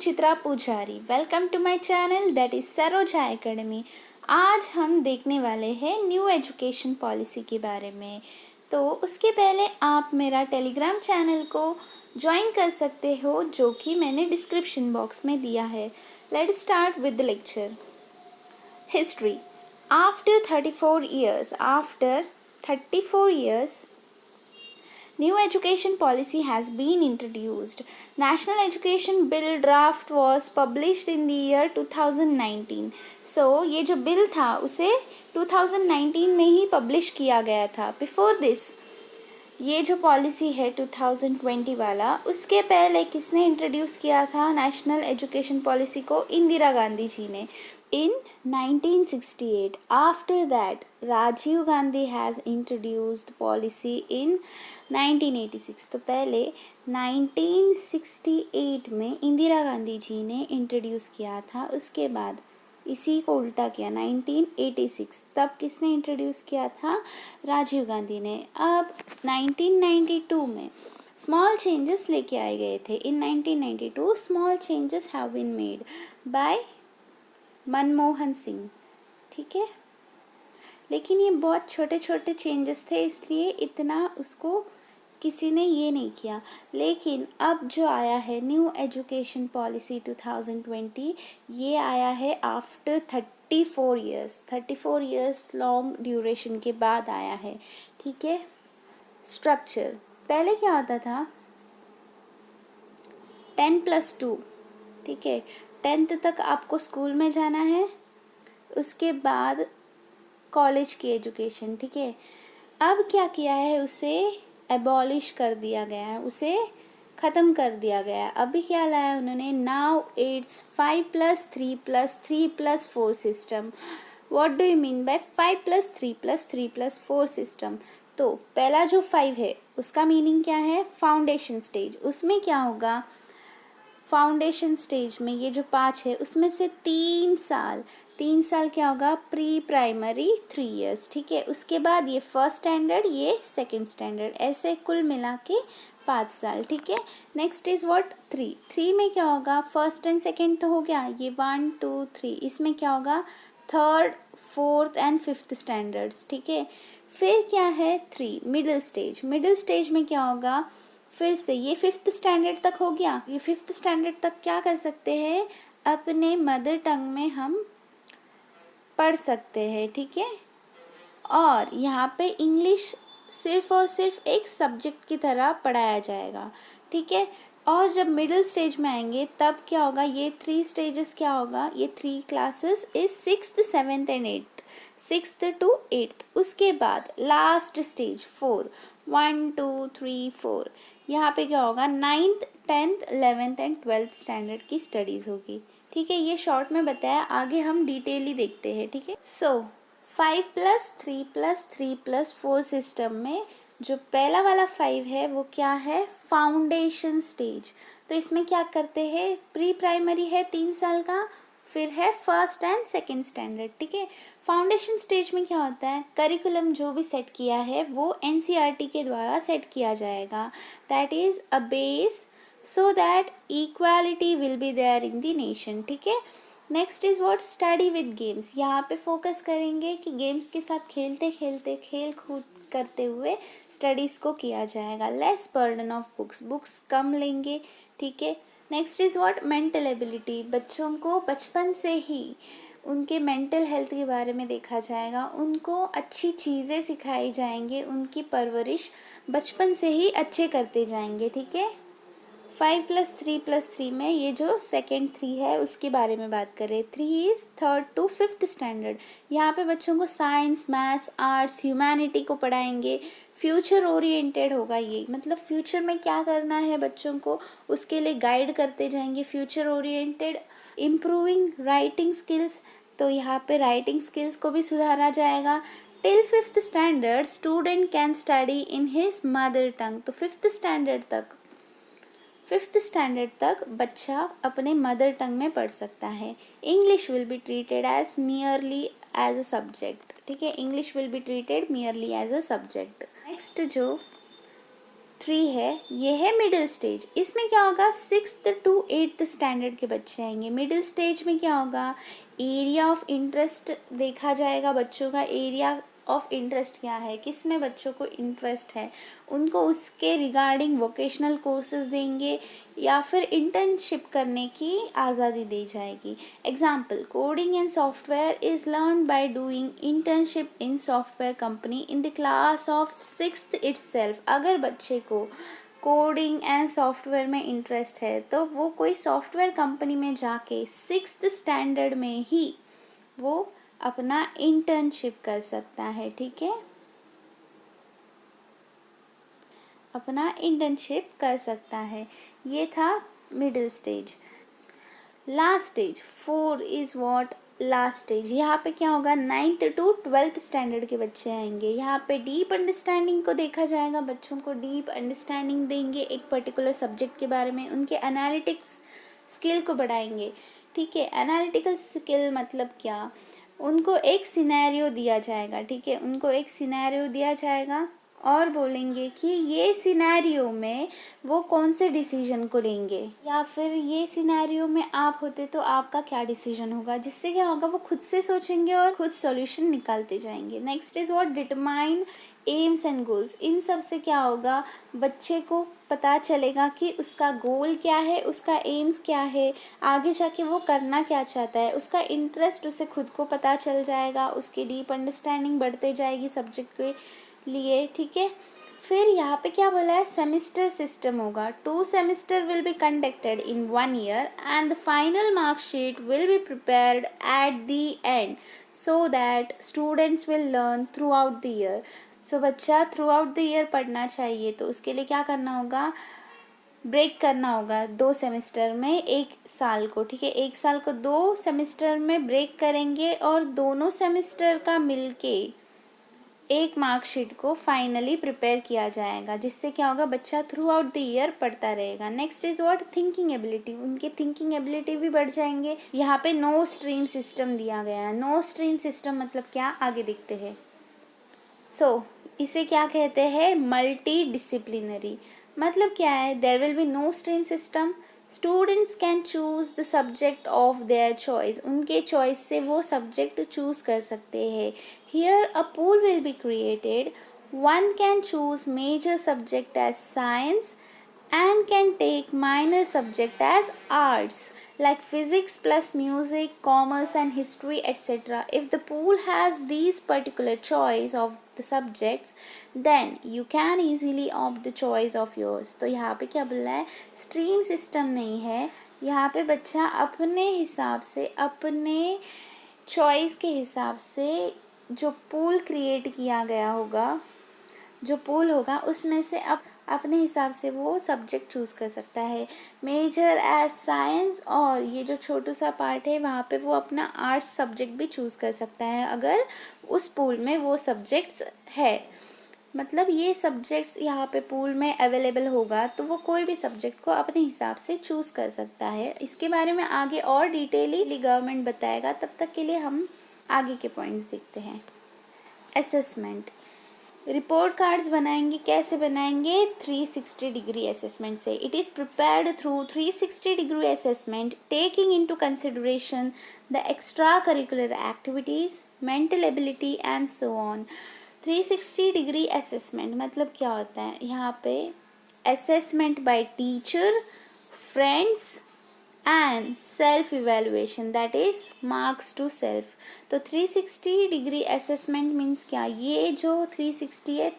Suchitra Pujari. Welcome to my channel that is Saroja academy. आज हम देखने वाले हैं न्यू एजुकेशन पॉलिसी के बारे में। तो उसके पहले आप मेरा टेलीग्राम चैनल को ज्वाइन कर सकते हो, जो कि मैंने डिस्क्रिप्शन बॉक्स में दिया है। Let's start with the lecture. History. After 34 years, new education policy has been introduced. National Education Bill draft was published in the year 2019. So ये जो बिल था उसे 2019 में ही पब्लिश किया गया था। बिफोर दिस ये जो पॉलिसी है 2020 वाला, उसके पहले किसने इंट्रोड्यूस किया था नेशनल एजुकेशन पॉलिसी को? इंदिरा गांधी जी ने in 1968. After that, Rajiv Gandhi has introduced policy in 1986. तो पहले 1968 में इंदिरा गांधी जी ने इंट्रोड्यूस किया था, उसके बाद इसी को उल्टा किया 1986, तब किसने इंट्रोड्यूस किया था? राजीव गांधी ने। अब 1992 में स्मॉल चेंजेस लेके आए गए थे। In 1992 small changes have been made by Manmohan Singh, ठीक है। लेकिन ये बहुत छोटे छोटे चेंजेस थे, इसलिए इतना उसको किसी ने ये नहीं किया। लेकिन अब जो आया है न्यू एजुकेशन पॉलिसी 2020, ये आया है आफ्टर 34 ईयर्स लॉन्ग ड्यूरेशन के बाद आया है, ठीक है। स्ट्रक्चर पहले क्या होता था? 10+2, ठीक है। 10th तक आपको स्कूल में जाना है, उसके बाद कॉलेज की एजुकेशन, ठीक है। अब क्या किया है? उसे एबॉलिश कर दिया गया है, उसे ख़त्म कर दिया गया है। अभी क्या लाया उन्होंने? Now it's 5+3+3+4 system. What do you mean by 5+3+3+4 system? तो पहला जो 5 है उसका मीनिंग क्या है? Foundation stage. उसमें क्या होगा? फाउंडेशन स्टेज में ये जो 5 है उसमें से 3 साल क्या होगा? प्री प्राइमरी 3 इयर्स, ठीक है। उसके बाद ये फर्स्ट स्टैंडर्ड, ये सेकंड स्टैंडर्ड, ऐसे कुल मिला के 5 साल, ठीक है। Next is what? 3 में क्या होगा? फर्स्ट एंड सेकंड तो हो गया, ये 1 2 3। इसमें क्या होगा? Third, fourth and fifth standards, ठीक है। फिर क्या है? 3 मिडिल स्टेज में क्या होगा? फिर से ये 5th स्टैंडर्ड तक हो गया। ये 5th स्टैंडर्ड तक क्या कर सकते हैं? अपने मदर टंग में हम पढ़ सकते हैं, ठीक है। और यहाँ पे इंग्लिश सिर्फ और सिर्फ एक सब्जेक्ट की तरह पढ़ाया जाएगा, ठीक है। और जब मिडिल स्टेज में आएंगे तब क्या होगा? ये 3 स्टेजेस क्या होगा? ये 3 classes is 6th 7th and 8th, 6th to 8th। उसके बाद लास्ट स्टेज 4, 1 2 3 4। यहाँ पे क्या होगा? 9th 10th 11th and 12th standard की स्टडीज़ होगी, ठीक है। ये शॉर्ट में बताया, आगे हम डिटेयली देखते हैं, ठीक है। सो 5+3+3+4 सिस्टम में जो पहला वाला 5 है वो क्या है? Foundation stage. तो इसमें क्या करते हैं? प्री प्राइमरी है 3 साल का, फिर है फर्स्ट एंड सेकंड स्टैंडर्ड, ठीक है। फाउंडेशन स्टेज में क्या होता है? करिकुलम जो भी सेट किया है वो एनसीईआरटी के द्वारा सेट किया जाएगा। That is a base so that equality will be there in the nation, ठीक है। Next is what? Study with games. यहाँ पे फोकस करेंगे कि गेम्स के साथ खेलते खेलते, खेल कूद करते हुए स्टडीज़ को किया जाएगा। लेस बर्डन ऑफ बुक्स कम लेंगे, ठीक है। Next is what? Mental ability. बच्चों को बचपन से ही उनके मेंटल हेल्थ के बारे में देखा जाएगा, उनको अच्छी चीज़ें सिखाई जाएंगे, उनकी परवरिश बचपन से ही अच्छे करते जाएंगे, ठीक है। 5+3+3 में ये जो सेकेंड 3 है उसके बारे में बात करें। 3 is 3rd to 5th standard. यहाँ पे बच्चों को साइंस, मैथ्स, आर्ट्स, ह्यूमैनिटी को पढ़ाएंगे। फ्यूचर ओरिएंटेड होगा ये, मतलब फ्यूचर में क्या करना है बच्चों को उसके लिए गाइड करते जाएंगे। Future oriented. Improving writing skills, तो यहाँ पे राइटिंग स्किल्स को भी सुधारा जाएगा। Till 5th standard student can study in his mother tongue. तो 5th स्टैंडर्ड तक बच्चा अपने मदर टंग में पढ़ सकता है। English will be treated as merely as a subject, ठीक है। English will be treated merely as a subject. Next जो 3 है, ये है मिडिल स्टेज। इसमें क्या होगा, 6th to 8th स्टैंडर्ड के बच्चे आएंगे। मिडिल स्टेज में क्या होगा, एरिया ऑफ इंटरेस्ट देखा जाएगा, बच्चों का एरिया ऑफ इंटरेस्ट क्या है, किस में बच्चों को इंटरेस्ट है, उनको उसके रिगार्डिंग वोकेशनल कोर्सेज देंगे या फिर इंटर्नशिप करने की आज़ादी दी जाएगी। Example, coding and software is learn by doing internship in software company in the class of 6th itself. अगर बच्चे को कोडिंग एंड सॉफ्टवेयर में इंटरेस्ट है तो वो कोई सॉफ्टवेयर कंपनी में जाके 6th स्टैंडर्ड में ही वो अपना इंटर्नशिप कर सकता है, ठीक है, अपना इंटर्नशिप कर सकता है। ये था middle stage. Last stage 4 is what, last stage. यहाँ पे क्या होगा, 9th to 12th स्टैंडर्ड के बच्चे आएंगे। यहाँ पे डीप अंडरस्टैंडिंग को देखा जाएगा, बच्चों को डीप अंडरस्टैंडिंग देंगे एक पर्टिकुलर सब्जेक्ट के बारे में, उनके एनालिटिक्स स्किल को बढ़ाएंगे, ठीक है। एनालिटिकल स्किल मतलब क्या, उनको एक सिनेरियो दिया जाएगा, ठीक है, उनको एक सिनेरियो दिया जाएगा और बोलेंगे कि ये सिनेरियो में वो कौन से डिसीजन को लेंगे, या फिर ये सिनेरियो में आप होते तो आपका क्या डिसीजन होगा, जिससे क्या होगा, वो खुद से सोचेंगे और खुद सॉल्यूशन निकालते जाएंगे। Next is what, determine aims and goals. इन सब से क्या होगा, बच्चे को पता चलेगा कि उसका गोल क्या है, उसका एम्स क्या है, आगे जाके वो करना क्या चाहता है, उसका इंटरेस्ट उसे खुद को पता चल जाएगा, उसकी डीप अंडरस्टैंडिंग बढ़ते जाएगी सब्जेक्ट के लिए, ठीक है। फिर यहाँ पे क्या बोला है, सेमिस्टर सिस्टम होगा। 2 semester will be conducted in 1 year and the final marksheet will be prepared at the end so that students will learn throughout the year. So बच्चा थ्रू आउट द ईयर पढ़ना चाहिए, तो उसके लिए क्या करना होगा, ब्रेक करना होगा 2 सेमेस्टर में 1 साल को, ठीक है, 1 साल को 2 सेमेस्टर में ब्रेक करेंगे और दोनों सेमेस्टर का मिलके एक मार्कशीट को फाइनली प्रिपेयर किया जाएगा, जिससे क्या होगा, बच्चा थ्रू आउट द ईयर पढ़ता रहेगा। Next is what, thinking ability. उनके थिंकिंग एबिलिटी भी बढ़ जाएंगे। यहाँ पे नो स्ट्रीम सिस्टम दिया गया है। नो स्ट्रीम सिस्टम मतलब क्या, आगे देखते हैं। इसे क्या कहते हैं, मल्टी डिसिप्लिनरी। मतलब क्या है, there will be no stream system, students can choose the subject of their choice. उनके चॉइस से वो सब्जेक्ट चूज़ कर सकते हैं। Here a pool will be created, one can choose major subject as science and can take minor subject as arts like physics plus music, commerce and history, etc. If the pool has these particular choice of the subjects, then you can easily opt the choice of yours. तो यहाँ पे क्या बोल रहा है, stream system नहीं है, यहाँ पे बच्चा अपने हिसाब से, अपने चॉइस के हिसाब से जो पूल क्रिएट किया गया होगा, जो पूल होगा उसमें से अपने हिसाब से वो सब्जेक्ट चूज़ कर सकता है। मेजर एज साइंस, और ये जो छोटू सा पार्ट है वहाँ पे वो अपना आर्ट्स सब्जेक्ट भी चूज़ कर सकता है अगर उस पूल में वो सब्जेक्ट्स है। मतलब ये सब्जेक्ट्स यहाँ पे पूल में अवेलेबल होगा तो वो कोई भी सब्जेक्ट को अपने हिसाब से चूज़ कर सकता है। इसके बारे में आगे और डिटेली गवर्नमेंट बताएगा, तब तक के लिए हम आगे के पॉइंट्स देखते हैं। असेसमेंट, रिपोर्ट कार्ड्स बनाएंगे, कैसे बनाएंगे, 360 डिग्री असेसमेंट से। It is prepared through 360 degree assessment taking into consideration the extra curricular activities, mental ability and so on. 360 degree assessment मतलब क्या होता है, यहाँ पे assessment bye teacher, friends and self evaluation, that is marks to self। तो 360 degree assessment means क्या, ये जो 360 है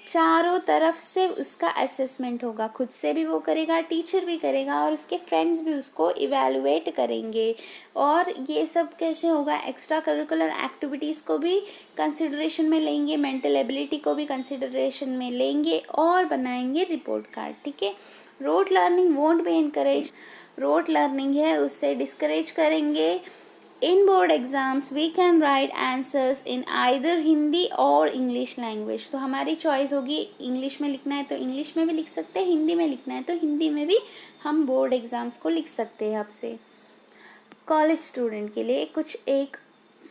चारों तरफ से उसका असेसमेंट होगा, खुद से भी वो करेगा, टीचर भी करेगा और उसके फ्रेंड्स भी उसको इवेलुएट करेंगे। और ये सब कैसे होगा, एक्स्ट्रा करिकुलर एक्टिविटीज़ को भी कंसिडरेशन में लेंगे, मेंटल एबिलिटी को भी कंसिडरेशन में लेंगे और बनाएंगे रिपोर्ट कार्ड, ठीक है। Rote learning won't be encourage, rote learning है उससे डिस्करेज करेंगे। In board exams we can write answers in either Hindi और इंग्लिश लैंग्वेज। तो हमारी चॉइस होगी, इंग्लिश में लिखना है तो इंग्लिश में भी लिख सकते हैं, हिंदी में लिखना है तो हिंदी में भी हम बोर्ड एग्ज़ाम्स को लिख सकते हैं। आपसे कॉलेज स्टूडेंट के लिए कुछ एक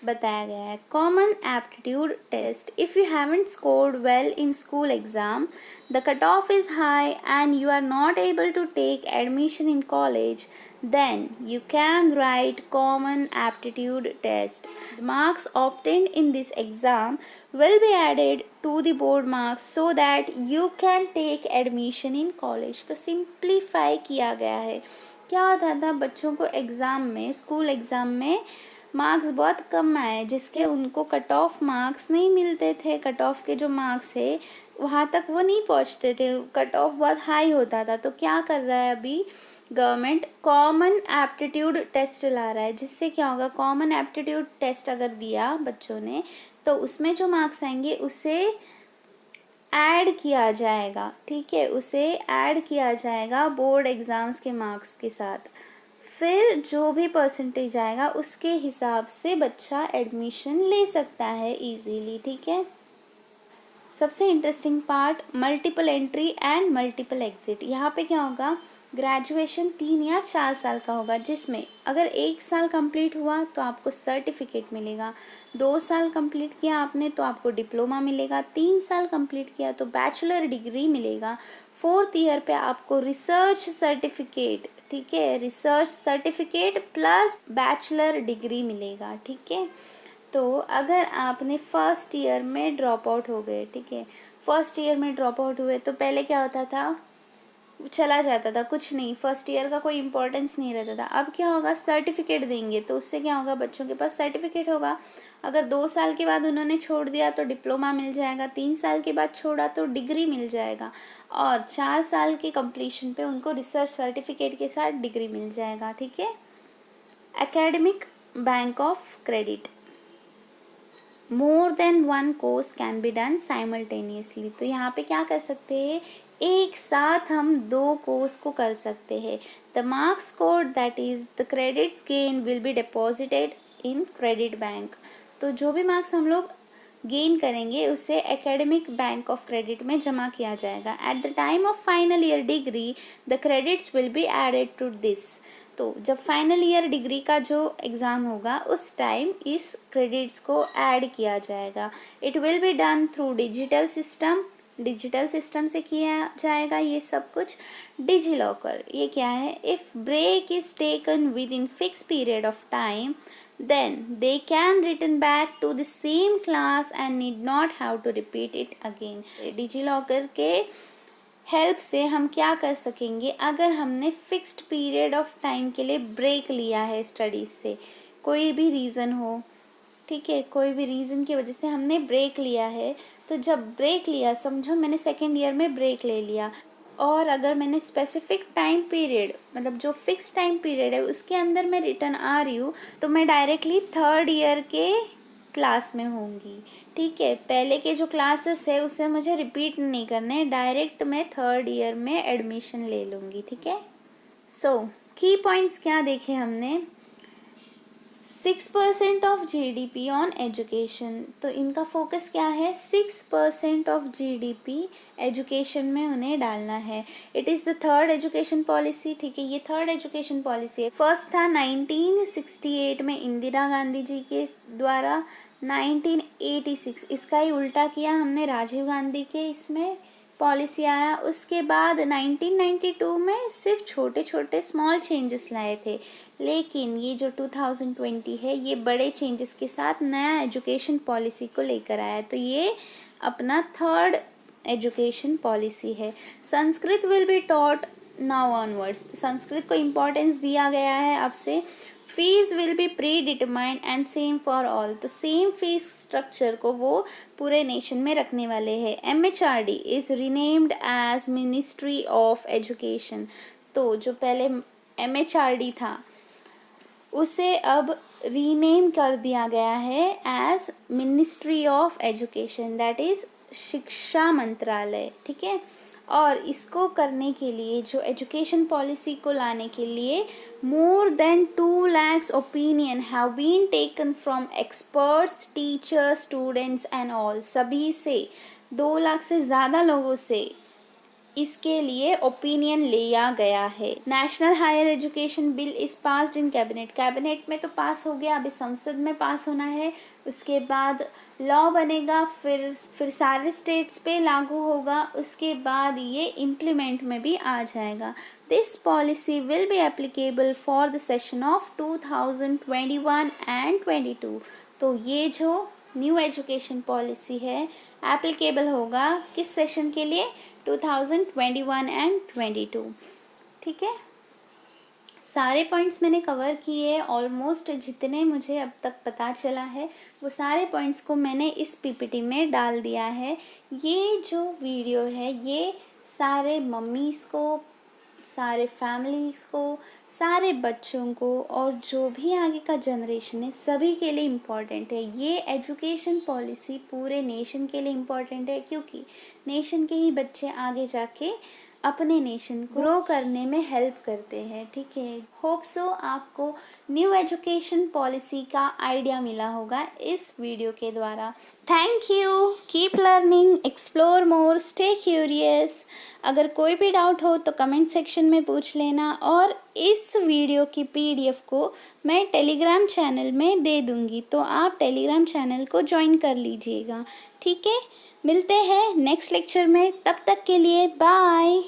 बताया गया है। Common aptitude test, if you haven't scored well in school exam, the cut off is high and you are not able to take admission in college, then you can write common aptitude test. The marks obtained in this exam will be added to the board marks so that you can take admission in college. तो simplify किया गया है। क्या होता था, बच्चों को exam में, स्कूल एग्ज़ाम में मार्क्स बहुत कम आए, जिसके उनको कट ऑफ मार्क्स नहीं मिलते थे। कट ऑफ के जो मार्क्स है वहाँ तक वो नहीं पहुँचते थे, कट ऑफ बहुत हाई होता था। तो क्या कर रहा है अभी गवर्नमेंट, कॉमन एप्टीट्यूड टेस्ट ला रहा है, जिससे क्या होगा, कॉमन एप्टीट्यूड टेस्ट अगर दिया बच्चों ने तो उसमें जो मार्क्स आएंगे उसे ऐड किया जाएगा। ठीक है, उसे ऐड किया जाएगा बोर्ड एग्ज़ाम्स के मार्क्स के साथ। फिर जो भी परसेंटेज आएगा उसके हिसाब से बच्चा एडमिशन ले सकता है इजीली। ठीक है, सबसे interesting part multiple entry and multiple exit. यहाँ पे क्या होगा, ग्रेजुएशन 3 या 4 साल का होगा, जिसमें अगर 1 साल कंप्लीट हुआ तो आपको सर्टिफिकेट मिलेगा, 2 साल कंप्लीट किया आपने तो आपको डिप्लोमा मिलेगा, 3 साल कंप्लीट किया तो बैचलर डिग्री मिलेगा, 4th ईयर पे आपको रिसर्च सर्टिफिकेट, ठीक है, research certificate plus bachelor degree मिलेगा। ठीक है, तो अगर आपने फर्स्ट ईयर में ड्रॉप आउट हो गए, ठीक है, फर्स्ट ईयर में ड्रॉप आउट हुए तो पहले क्या होता था, चला जाता था, कुछ नहीं, फर्स्ट ईयर का कोई इम्पोर्टेंस नहीं रहता था। अब क्या होगा, सर्टिफिकेट देंगे तो उससे क्या होगा, बच्चों के पास सर्टिफिकेट होगा। अगर 2 साल के बाद उन्होंने छोड़ दिया तो डिप्लोमा मिल जाएगा, 3 साल के बाद छोड़ा तो डिग्री मिल जाएगा, और 4 साल के कंप्लीशन पे उनको रिसर्च सर्टिफिकेट के साथ डिग्री मिल जाएगा। ठीक है, academic bank of credit, more than one course can be done simultaneously. तो यहाँ पे क्या कर सकते हैं, एक साथ हम 2 कोर्स को कर सकते हैं। The marks scored that is the credits gain will be deposited in credit bank. तो जो भी मार्क्स हम लोग गेन करेंगे उसे एकेडमिक बैंक ऑफ क्रेडिट में जमा किया जाएगा। At the time of final year degree the credits will be added to this. तो जब फाइनल ईयर डिग्री का जो एग्ज़ाम होगा उस टाइम इस क्रेडिट्स को ऐड किया जाएगा। It will be done through digital system, digital system से किया जाएगा ये सब कुछ। डिजी लॉकर, ये क्या है, if break is taken within fix period of time then they can return back to the same class and need not have to repeat it again. DigiLocker के हेल्प से हम क्या कर सकेंगे, अगर हमने फिक्स्ड पीरियड ऑफ टाइम के लिए ब्रेक लिया है स्टडीज़ से, कोई भी रीज़न हो, ठीक है, कोई भी रीज़न की वजह से हमने ब्रेक लिया है, तो जब ब्रेक लिया, समझो मैंने सेकेंड ईयर में ब्रेक ले लिया, और अगर मैंने स्पेसिफिक टाइम पीरियड, मतलब जो फिक्स टाइम पीरियड है उसके अंदर मैं रिटर्न आ रही हूँ, तो मैं डायरेक्टली थर्ड ईयर के क्लास में होंगी। ठीक है, पहले के जो क्लासेस है उसे मुझे रिपीट नहीं करने, डायरेक्ट मैं थर्ड ईयर में एडमिशन ले लूँगी। ठीक है, सो की पॉइंट्स क्या देखे हमने, 6% ऑफ जीडीपी ऑन एजुकेशन। तो इनका फोकस क्या है, 6% ऑफ जीडीपी एजुकेशन में उन्हें डालना है। It is the third education policy. ठीक है, ये थर्ड एजुकेशन पॉलिसी है। फर्स्ट था 1968 में इंदिरा गांधी जी के द्वारा, 1986 इसका ही उल्टा किया हमने, राजीव गांधी के इसमें पॉलिसी आया। उसके बाद 1992 में सिर्फ छोटे छोटे स्मॉल चेंजेस लाए थे, लेकिन ये जो 2020 है ये बड़े चेंजेस के साथ नया एजुकेशन पॉलिसी को लेकर आया है। तो ये अपना थर्ड एजुकेशन पॉलिसी है। Sanskrit will be taught now onwards, Sanskrit को इम्पोर्टेंस दिया गया है अब से। Fees will be predetermined and same for all, तो सेम फीस स्ट्रक्चर को वो पूरे नेशन में रखने वाले हैं। MHRD is renamed as ministry of education. तो जो पहले MHRD था उसे अब रीनेम कर दिया गया है as ministry of education, that is शिक्षा मंत्रालय। ठीक है, और इसको करने के लिए, जो एजुकेशन पॉलिसी को लाने के लिए, more than 2 lakhs opinion have been taken from experts, teachers, students and all. सभी से 2 लाख से ज़्यादा लोगों से इसके लिए ओपिनियन लिया गया है। National higher education bill is passed in cabinet. Cabinet में तो पास हो गया, अभी संसद में पास होना है, उसके बाद लॉ बनेगा, फिर सारे स्टेट्स पे लागू होगा, उसके बाद ये इम्प्लीमेंट में भी आ जाएगा। This policy will be applicable for the session of 2021 and 22। तो ये जो न्यू एजुकेशन पॉलिसी है एप्लीकेबल होगा किस सेशन के लिए? 2021 एंड 22। ठीक है, सारे पॉइंट्स मैंने कवर किए ऑलमोस्ट, जितने मुझे अब तक पता चला है वो सारे पॉइंट्स को मैंने इस पीपीटी में डाल दिया है। ये जो वीडियो है ये सारे मम्मीज़ को, सारे फैमिलीज़ को, सारे बच्चों को और जो भी आगे का जनरेशन है सभी के लिए इम्पॉर्टेंट है। ये एजुकेशन पॉलिसी पूरे नेशन के लिए इम्पॉर्टेंट है, क्योंकि नेशन के ही बच्चे आगे जाके अपने नेशन को ग्रो करने में हेल्प करते हैं। ठीक है, होप सो आपको न्यू एजुकेशन पॉलिसी का आइडिया मिला होगा इस वीडियो के द्वारा। Thank you, keep learning, explore more, stay curious. अगर कोई भी डाउट हो तो कमेंट सेक्शन में पूछ लेना, और इस वीडियो की पीडीएफ को मैं टेलीग्राम चैनल में दे दूँगी, तो आप टेलीग्राम चैनल को ज्वाइन कर लीजिएगा। ठीक है, मिलते हैं नेक्स्ट लेक्चर में, तब तक के लिए बाय।